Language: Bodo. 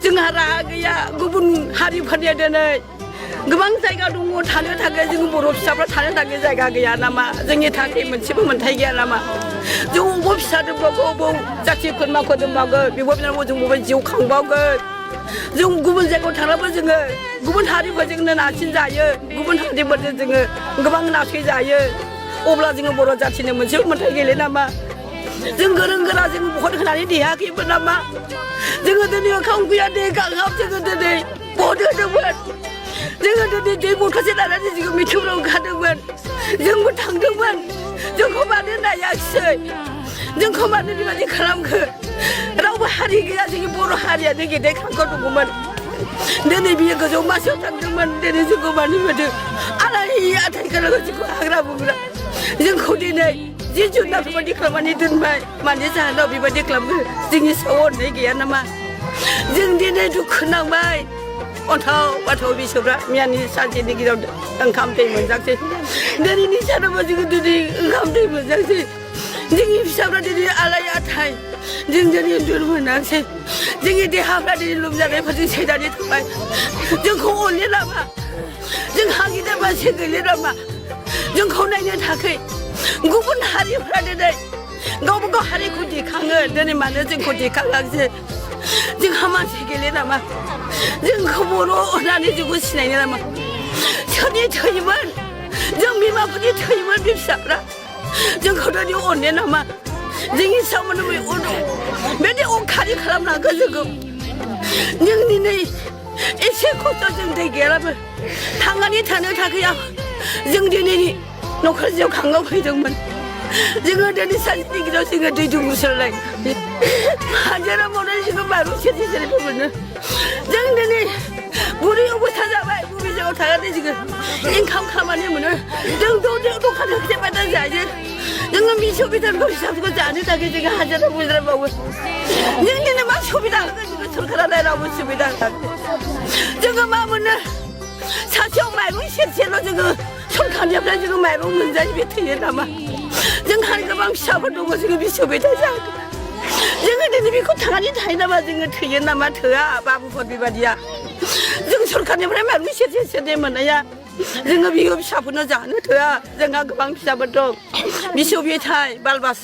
जोंहा राहा गैया गुबुन हारिफोरनिया दिनै गोबां जायगा दङ थानो थाखाय जों बर' फिसाफ्रा थानो थाखाय जायगा गैया नामा जोंनि थाखाय मोनसेबो मोनथाय गैया नामा जों अबाव फिसा दोनबावगौ अबाव जाथि खुरमाखौ दोनबावगोन बेबो बिनानाव जों बबे जिउ खांबावगोन जों गुबुन जायगायाव थांब्लाबो जोङो गुबुन हारिफोरजोंनो नारसिन जायो गुबुन हारिफोरजों जोङो गोबां नासय जायो अब्ला जोङो बर' जाथिनो मोनसेबो मोनथाय गैले नामा जों गोरों गोरा जों भट होनानै देहायाखैमोन नामा जोङो दिनै ओंखाम गैया दै गांहाब जोङो दिनै भट होदोंमोन जोङो दिनै दै बथलसे लानानै जोङो मिथिंफोराव ओंखारदोंमोन जोंबो थांदोंमोन जोंखौ मानो नायाखिसै जोंखौ मानो बेबायदि खालामखो रावबो हारि गैया जोंनि बर' हारियानो गेदेर खांखौ दङमोन दिनै बियो गोजौ मासियाव थांदोंमोन दिनै जोंखौ मानो होदों आलाय आथाय खालामो जोंखौ हाग्रा बंग्रा जोंखौ दिनै जिब जुनारफोरबायदि खालामनानै दोनबाय मानि जाहोनाव बेबायदि खालामो जोंनि सायाव अननाय गैया नामा जों दिनै दुखु नांबाय अन्थाव बाथाव बिसौफ्रा मैयानि सानसेनि गेजेराव ओंखाम दै मोनजासै दिनैनि सानावबो जोङो दिनै ओंखाम दै मोनजासै जोंनि फिसाफ्रा दिनै आलाय आथाय जों दिनै उन्दुनो मोनासै जोंनि देहाफ्रा दिनै लोमजानायफोरजों सैनानै थांबाय जोंखौ अनले नामा जों हागिदा मानसि गैले नामा जोंखौ नायनो थाखाय गुबुन हारिफ्रा दिनै गावबा गाव हारिखौ दिखाङो दिनै मानो जोंखौ दिखाङाखिसै जोंहा मानसि गैले नामा जोंखौ बर' होननानै जोंखौ सिनायनो नामा सोरनि थैयोमोन जों बिमाफोरनि थैयोमोन बे फिसाफ्रा जोंखौ दिनै अनले नामा जोंनि सायाव बिदि अंखारि खालामलांगोन जोंखौ जों दिनै एसे खस्थ' जों दै गैयाब्लाबो थांनानै थानो थाखाय जों दिनैनि न'खर जिउ खाङाव फैदोंमोन जोङो दिनै सानसेनि गेजेराव जोङो दै दुंसोलाय हाजिरा मावनानै जोङो माइरं सेरसे सेरनैबो मोनो जों दिनै बुरै अबस्था जाबाय बबे जायगायाव थानानै जोङो इनकाम खालामनानै मोनो जों दखान होथे बायना जायो जोङो मिसौ बेदरखौ फिसाफोरखौ जानो थाखाय जोङो हाजिरा मुजिरा मावो जों दिनै मा सुबिदा होगोन जोङो सरकारा रावबो सुबिदा होआखै जोङो मा मोनो सासेयाव माइरं सेरसेल' जोङो सरकारनिफ्राय जोङो माइरं मोनजायो बे थैयो नामा जोंहा गोबां फिसाफोर दङ जोङो बिसौ बेदर जागोन जोङो दिनै बेखौ थांनानै थायो नामा जोङो थैयो नामा थोआ बाबुफोर बेबादिया जों सरकारनिफ्राय माइरं सेरसे सेरनै मोननाया जोङो बियो फिसाफोरनो जानो थोआ जोंहा गोबां फिसाफोर दं बिसौ बेथाय बाल बास